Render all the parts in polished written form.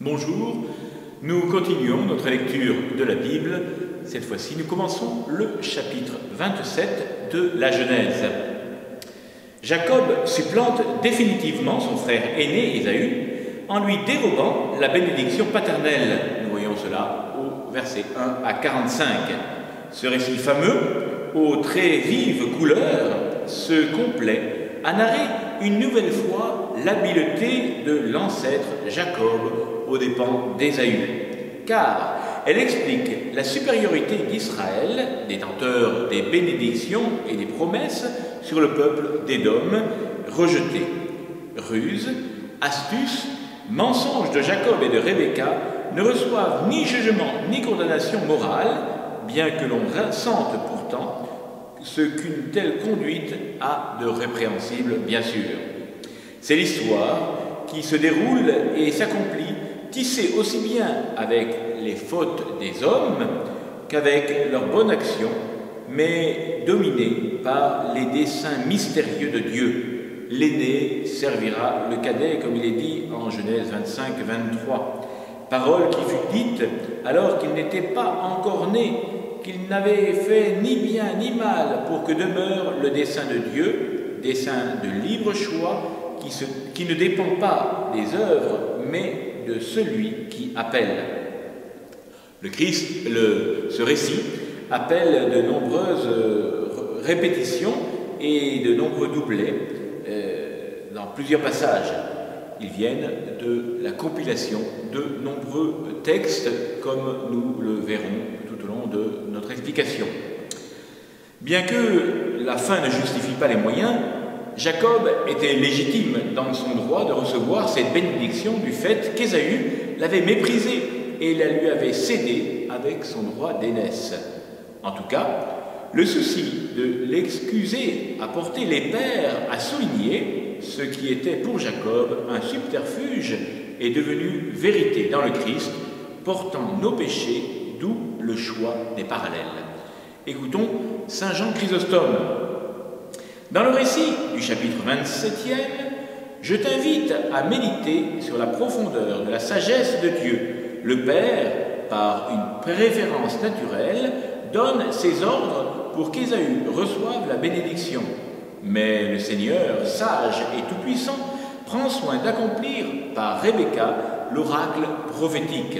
Bonjour, nous continuons notre lecture de la Bible. Cette fois-ci, nous commençons le chapitre 27 de la Genèse. Jacob supplante définitivement son frère aîné Ésaü en lui dérobant la bénédiction paternelle. Nous voyons cela au verset 1 à 45. Ce récit fameux, aux très vives couleurs, se complaît à narrer une nouvelle fois l'habileté de l'ancêtre Jacob aux dépens d'Ésaü, car elle explique la supériorité d'Israël, détenteur des bénédictions et des promesses, sur le peuple d'Édom rejeté. Ruse, astuce, mensonge de Jacob et de Rebecca ne reçoivent ni jugement ni condamnation morale, bien que l'on ressente pourtant ce qu'une telle conduite a de répréhensible, bien sûr. C'est l'histoire qui se déroule et s'accomplit, tissée aussi bien avec les fautes des hommes qu'avec leurs bonnes actions, mais dominée par les desseins mystérieux de Dieu. L'aîné servira le cadet, comme il est dit en Genèse 25, 23. Parole qui fut dite alors qu'il n'était pas encore né, qu'il n'avait fait ni bien ni mal, pour que demeure le dessein de Dieu, dessein de libre choix, qui ne dépend pas des œuvres, mais de celui qui appelle. Le Christ, ce récit appelle de nombreuses répétitions et de nombreux doublets dans plusieurs passages. Ils viennent de la compilation de nombreux textes, comme nous le verrons tout au long de notre explication. Bien que la fin ne justifie pas les moyens, Jacob était légitime dans son droit de recevoir cette bénédiction du fait qu'Ésaü l'avait méprisée et la lui avait cédée avec son droit d'aînesse. En tout cas, le souci de l'excuser a porté les pères à souligner ce qui était pour Jacob un subterfuge est devenu vérité dans le Christ, portant nos péchés, d'où le choix des parallèles. Écoutons saint Jean Chrysostome. Dans le récit du chapitre 27e, je t'invite à méditer sur la profondeur de la sagesse de Dieu. Le Père, par une préférence naturelle, donne ses ordres pour qu'Ésaü reçoive la bénédiction. Mais le Seigneur, sage et tout-puissant, prend soin d'accomplir par Rebecca l'oracle prophétique.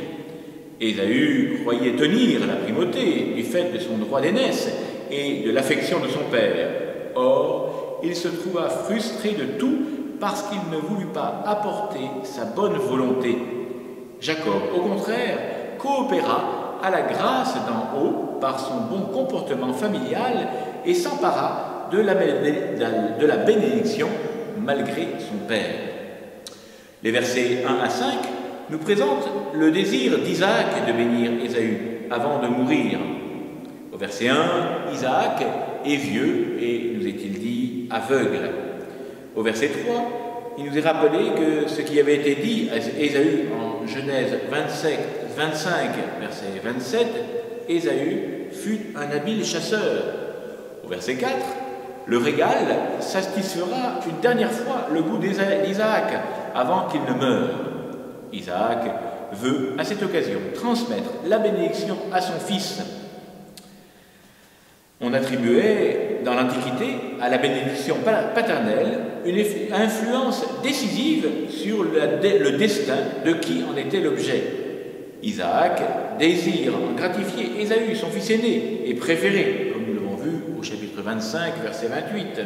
Ésaü croyait tenir la primauté du fait de son droit d'aînesse et de l'affection de son père. Or, il se trouva frustré de tout parce qu'il ne voulut pas apporter sa bonne volonté. Jacob, au contraire, coopéra à la grâce d'en haut par son bon comportement familial et s'empara de la bénédiction malgré son père. Les versets 1 à 5 nous présentent le désir d'Isaac de bénir Ésaü avant de mourir. Au verset 1, Isaac est vieux et, nous est-il dit, aveugle. Au verset 3, il nous est rappelé que ce qui avait été dit à Ésaü en Genèse 25, verset 27, Ésaü fut un habile chasseur. Au verset 4, le régal satisfera une dernière fois le goût d'Isaac avant qu'il ne meure. Isaac veut, à cette occasion, transmettre la bénédiction à son fils. On attribuait, dans l'Antiquité, à la bénédiction paternelle une influence décisive sur le destin de qui en était l'objet. Isaac désire gratifier Ésaü, son fils aîné et préféré, comme nous l'avons vu au chapitre 25, verset 28,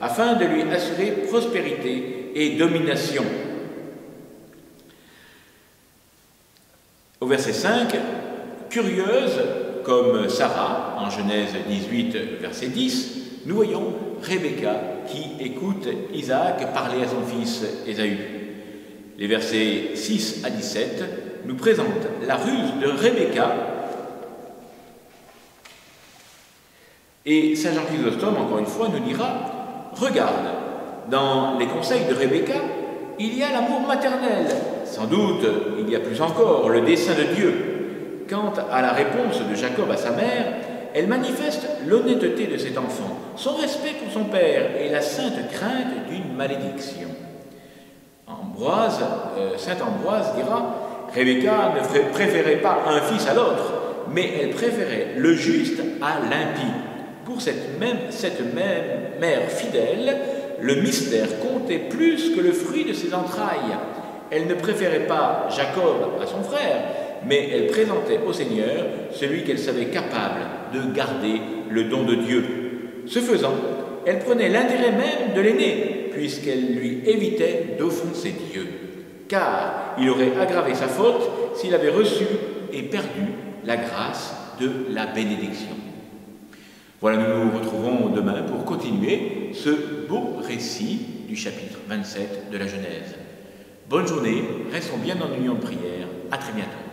afin de lui assurer prospérité et domination. Au verset 5, curieuse comme Sarah, en Genèse 18, verset 10, nous voyons Rebecca qui écoute Isaac parler à son fils Ésaü. Les versets 6 à 17 nous présentent la ruse de Rebecca. Et saint Jean Chrysostome, encore une fois, nous dira « Regarde, dans les conseils de Rebecca, il y a l'amour maternel. Sans doute, il y a plus encore le dessein de Dieu. Quant à la réponse de Jacob à sa mère, elle manifeste l'honnêteté de cet enfant, son respect pour son père et la sainte crainte d'une malédiction. Saint Ambroise dira Rebecca ne préférait pas un fils à l'autre, mais elle préférait le juste à l'impie. Pour cette même mère fidèle, le mystère comptait plus que le fruit de ses entrailles. Elle ne préférait pas Jacob à son frère, mais elle présentait au Seigneur celui qu'elle savait capable de garder le don de Dieu. Ce faisant, elle prenait l'intérêt même de l'aîné, puisqu'elle lui évitait d'offenser Dieu, car il aurait aggravé sa faute s'il avait reçu et perdu la grâce de la bénédiction. Voilà, nous nous retrouvons demain pour continuer ce beau récit du chapitre 27 de la Genèse. Bonne journée, restons bien en union de prière, à très bientôt.